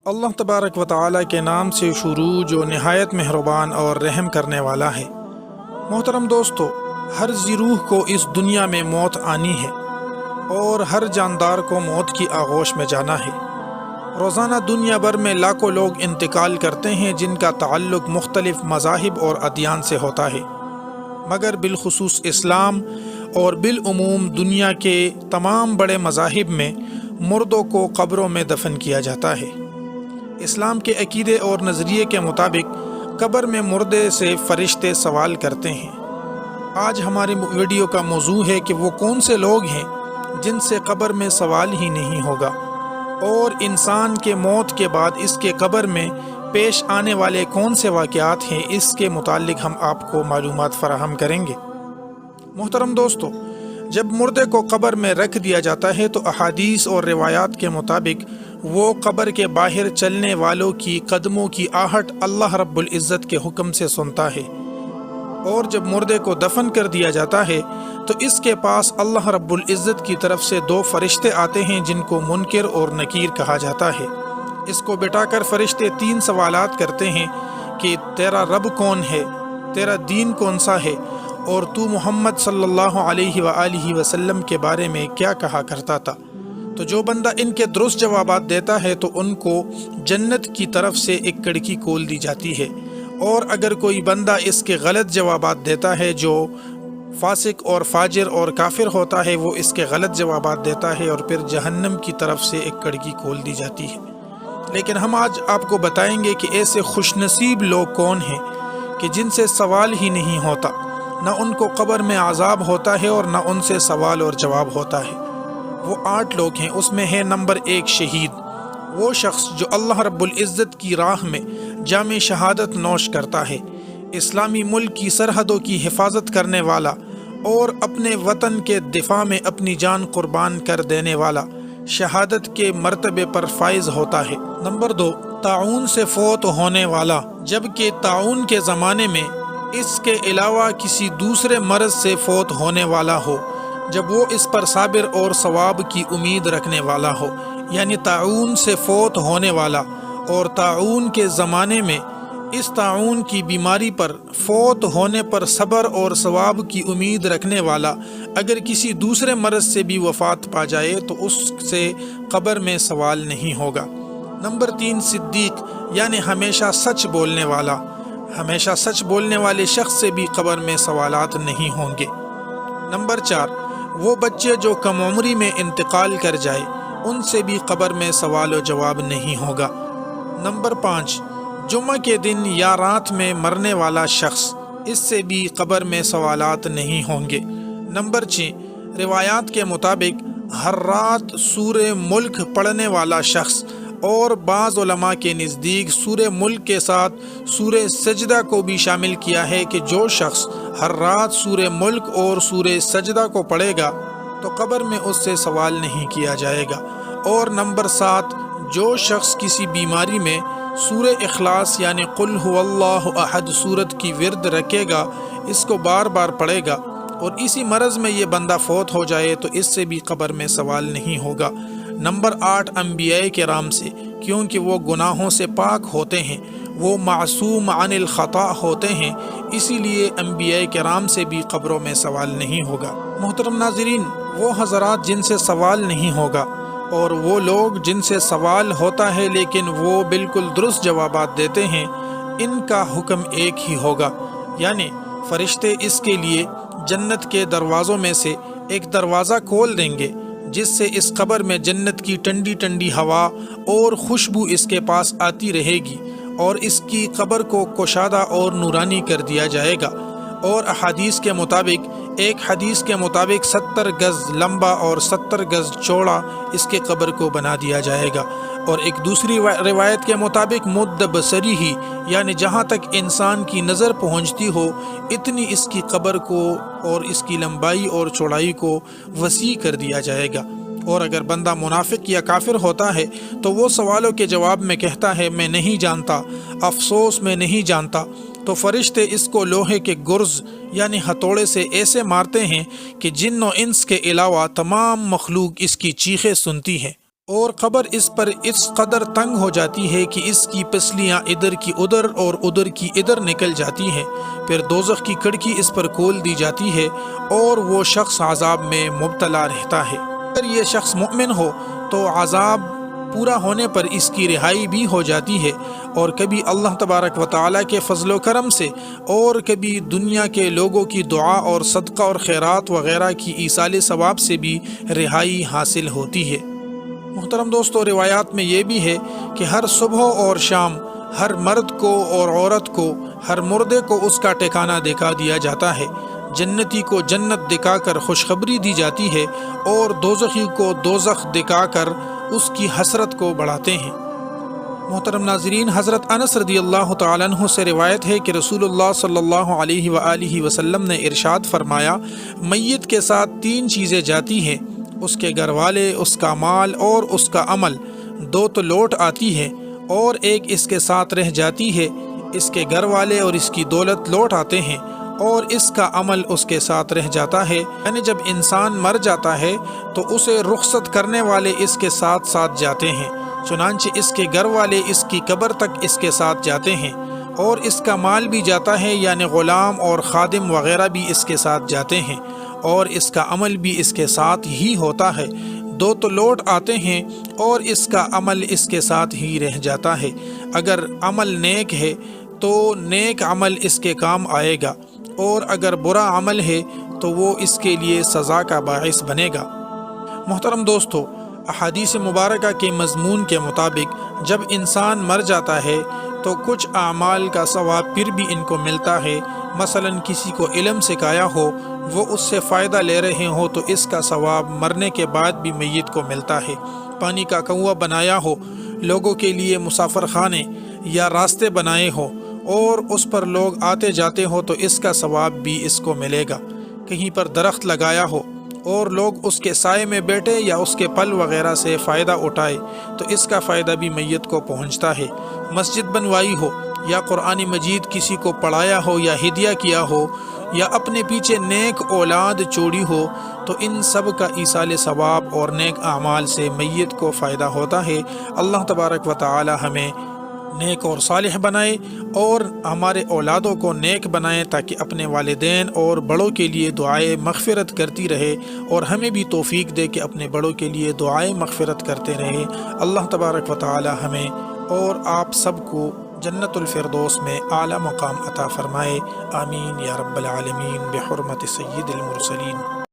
اللہ تبارک و تعالیٰ کے نام سے شروع جو نہایت مہربان اور رحم کرنے والا ہے۔ محترم دوستو، ہر ذی روح کو اس دنیا میں موت آنی ہے اور ہر جاندار کو موت کی آغوش میں جانا ہے۔ روزانہ دنیا بھر میں لاکھوں لوگ انتقال کرتے ہیں جن کا تعلق مختلف مذاہب اور ادیان سے ہوتا ہے، مگر بالخصوص اسلام اور بالعموم دنیا کے تمام بڑے مذاہب میں مردوں کو قبروں میں دفن کیا جاتا ہے۔ اسلام کے عقیدے اور نظریے کے مطابق قبر میں مردے سے فرشتے سوال کرتے ہیں۔ آج ہماری ویڈیو کا موضوع ہے کہ وہ کون سے لوگ ہیں جن سے قبر میں سوال ہی نہیں ہوگا، اور انسان کے موت کے بعد اس کے قبر میں پیش آنے والے کون سے واقعات ہیں، اس کے متعلق ہم آپ کو معلومات فراہم کریں گے۔ محترم دوستو، جب مردے کو قبر میں رکھ دیا جاتا ہے تو احادیث اور روایات کے مطابق وہ قبر کے باہر چلنے والوں کی قدموں کی آہٹ اللہ رب العزت کے حکم سے سنتا ہے، اور جب مردے کو دفن کر دیا جاتا ہے تو اس کے پاس اللہ رب العزت کی طرف سے دو فرشتے آتے ہیں جن کو منکر اور نکیر کہا جاتا ہے۔ اس کو بٹھا کر فرشتے تین سوالات کرتے ہیں کہ تیرا رب کون ہے، تیرا دین کون سا ہے، اور تو محمد صلی اللہ علیہ وآلہ وسلم کے بارے میں کیا کہا کرتا تھا۔ تو جو بندہ ان کے درست جوابات دیتا ہے تو ان کو جنت کی طرف سے ایک کھڑکی کھول دی جاتی ہے، اور اگر کوئی بندہ اس کے غلط جوابات دیتا ہے، جو فاسق اور فاجر اور کافر ہوتا ہے، وہ اس کے غلط جوابات دیتا ہے اور پھر جہنم کی طرف سے ایک کھڑکی کھول دی جاتی ہے۔ لیکن ہم آج آپ کو بتائیں گے کہ ایسے خوش نصیب لوگ کون ہیں کہ جن سے سوال ہی نہیں ہوتا، نہ ان کو قبر میں عذاب ہوتا ہے اور نہ ان سے سوال اور جواب ہوتا ہے۔ وہ 8 لوگ ہیں، اس میں ہے نمبر 1 شہید، وہ شخص جو اللہ رب العزت کی راہ میں جام شہادت نوش کرتا ہے، اسلامی ملک کی سرحدوں کی حفاظت کرنے والا اور اپنے وطن کے دفاع میں اپنی جان قربان کر دینے والا شہادت کے مرتبے پر فائز ہوتا ہے۔ نمبر 2 طاعون سے فوت ہونے والا، جبکہ طاعون کے زمانے میں اس کے علاوہ کسی دوسرے مرض سے فوت ہونے والا ہو، جب وہ اس پر صابر اور ثواب کی امید رکھنے والا ہو، یعنی طاعون سے فوت ہونے والا اور طاعون کے زمانے میں اس طاعون کی بیماری پر فوت ہونے پر صبر اور ثواب کی امید رکھنے والا اگر کسی دوسرے مرض سے بھی وفات پا جائے تو اس سے قبر میں سوال نہیں ہوگا۔ نمبر 3 صدیق، یعنی ہمیشہ سچ بولنے والا، ہمیشہ سچ بولنے والے شخص سے بھی قبر میں سوالات نہیں ہوں گے۔ نمبر 4 وہ بچے جو کم عمری میں انتقال کر جائے، ان سے بھی قبر میں سوال و جواب نہیں ہوگا۔ نمبر 5 جمعہ کے دن یا رات میں مرنے والا شخص، اس سے بھی قبر میں سوالات نہیں ہوں گے۔ نمبر 6 روایات کے مطابق ہر رات سورہ ملک پڑھنے والا شخص، اور بعض علماء کے نزدیک سورہ ملک کے ساتھ سورہ سجدہ کو بھی شامل کیا ہے کہ جو شخص ہر رات سورہ ملک اور سورہ سجدہ کو پڑھے گا تو قبر میں اس سے سوال نہیں کیا جائے گا۔ اور نمبر 7 جو شخص کسی بیماری میں سورہ اخلاص یعنی قل هو اللہ احد سورت کی ورد رکھے گا، اس کو بار بار پڑھے گا، اور اسی مرض میں یہ بندہ فوت ہو جائے تو اس سے بھی قبر میں سوال نہیں ہوگا۔ نمبر 8 انبیاء کرام سے، کیونکہ وہ گناہوں سے پاک ہوتے ہیں، وہ معصوم عن الخطا ہوتے ہیں، اسی لیے انبیاء کرام سے بھی قبروں میں سوال نہیں ہوگا۔ محترم ناظرین، وہ حضرات جن سے سوال نہیں ہوگا اور وہ لوگ جن سے سوال ہوتا ہے لیکن وہ بالکل درست جوابات دیتے ہیں، ان کا حکم ایک ہی ہوگا، یعنی فرشتے اس کے لیے جنت کے دروازوں میں سے ایک دروازہ کھول دیں گے جس سے اس قبر میں جنت کی ٹھنڈی ٹھنڈی ہوا اور خوشبو اس کے پاس آتی رہے گی، اور اس کی قبر کو کشادہ اور نورانی کر دیا جائے گا۔ اور احادیث کے مطابق، ایک حدیث کے مطابق 70 گز لمبا اور 70 گز چوڑا اس کے قبر کو بنا دیا جائے گا، اور ایک دوسری روایت کے مطابق مد بصری ہی، یعنی جہاں تک انسان کی نظر پہنچتی ہو اتنی اس کی قبر کو اور اس کی لمبائی اور چوڑائی کو وسیع کر دیا جائے گا۔ اور اگر بندہ منافق یا کافر ہوتا ہے تو وہ سوالوں کے جواب میں کہتا ہے میں نہیں جانتا، افسوس میں نہیں جانتا، تو فرشتے اس کو لوہے کے گرز یعنی ہتھوڑے سے ایسے مارتے ہیں کہ جن و انس کے علاوہ تمام مخلوق اس کی چیخیں سنتی ہے۔ اور قبر اس پر اس قدر تنگ ہو جاتی ہے کہ اس کی پسلیاں ادھر کی ادھر اور ادھر کی ادھر نکل جاتی ہیں، پھر دوزخ کی کھڑکی اس پر کھول دی جاتی ہے اور وہ شخص عذاب میں مبتلا رہتا ہے۔ اگر یہ شخص مومن ہو تو عذاب پورا ہونے پر اس کی رہائی بھی ہو جاتی ہے، اور کبھی اللہ تبارک و تعالیٰ کے فضل و کرم سے اور کبھی دنیا کے لوگوں کی دعا اور صدقہ اور خیرات وغیرہ کی ایصال ثواب سے بھی رہائی حاصل ہوتی ہے۔ محترم دوستو، روایات میں یہ بھی ہے کہ ہر صبح اور شام ہر مرد کو اور عورت کو، ہر مردے کو اس کا ٹھکانہ دکھا دیا جاتا ہے، جنتی کو جنت دکھا کر خوشخبری دی جاتی ہے اور دوزخی کو دوزخ دکھا کر اس کی حسرت کو بڑھاتے ہیں۔ محترم ناظرین، حضرت انس رضی اللہ تعالیٰ عنہ سے روایت ہے کہ رسول اللہ صلی اللہ علیہ وآلہ وسلم نے ارشاد فرمایا، میت کے ساتھ 3 چیزیں جاتی ہیں، اس کے گھر والے، اس کا مال اور اس کا عمل، 2 تو لوٹ آتی ہے اور ایک اس کے ساتھ رہ جاتی ہے، اس کے گھر والے اور اس کی دولت لوٹ آتے ہیں اور اس کا عمل اس کے ساتھ رہ جاتا ہے۔ یعنی جب انسان مر جاتا ہے تو اسے رخصت کرنے والے اس کے ساتھ ساتھ جاتے ہیں، چنانچہ اس کے گھر والے اس کی قبر تک اس کے ساتھ جاتے ہیں، اور اس کا مال بھی جاتا ہے، یعنی غلام اور خادم وغیرہ بھی اس کے ساتھ جاتے ہیں، اور اس کا عمل بھی اس کے ساتھ ہی ہوتا ہے۔ 2 تو لوٹ آتے ہیں اور اس کا عمل اس کے ساتھ ہی رہ جاتا ہے۔ اگر عمل نیک ہے تو نیک عمل اس کے کام آئے گا، اور اگر برا عمل ہے تو وہ اس کے لیے سزا کا باعث بنے گا۔ محترم دوستو، احادیث مبارکہ کے مضمون کے مطابق جب انسان مر جاتا ہے تو کچھ اعمال کا ثواب پھر بھی ان کو ملتا ہے۔ مثلا کسی کو علم سکھایا ہو، وہ اس سے فائدہ لے رہے ہوں تو اس کا ثواب مرنے کے بعد بھی میت کو ملتا ہے۔ پانی کا کنواں بنایا ہو، لوگوں کے لیے مسافر خانے یا راستے بنائے ہوں اور اس پر لوگ آتے جاتے ہوں تو اس کا ثواب بھی اس کو ملے گا۔ کہیں پر درخت لگایا ہو اور لوگ اس کے سائے میں بیٹھے یا اس کے پھل وغیرہ سے فائدہ اٹھائے تو اس کا فائدہ بھی میت کو پہنچتا ہے۔ مسجد بنوائی ہو یا قرآن مجید کسی کو پڑھایا ہو یا ہدیہ کیا ہو یا اپنے پیچھے نیک اولاد چھوڑی ہو تو ان سب کا ایصال ثواب اور نیک اعمال سے میت کو فائدہ ہوتا ہے۔ اللہ تبارک و تعالی ہمیں نیک اور صالح بنائے اور ہمارے اولادوں کو نیک بنائے تاکہ اپنے والدین اور بڑوں کے لیے دعائیں مغفرت کرتی رہے، اور ہمیں بھی توفیق دے کہ اپنے بڑوں کے لیے دعائیں مغفرت کرتے رہے۔ اللہ تبارک و تعالی ہمیں اور آپ سب کو جنت الفردوس میں اعلیٰ مقام عطا فرمائے، آمین یا رب العالمین، بحرمت سید المرسلین۔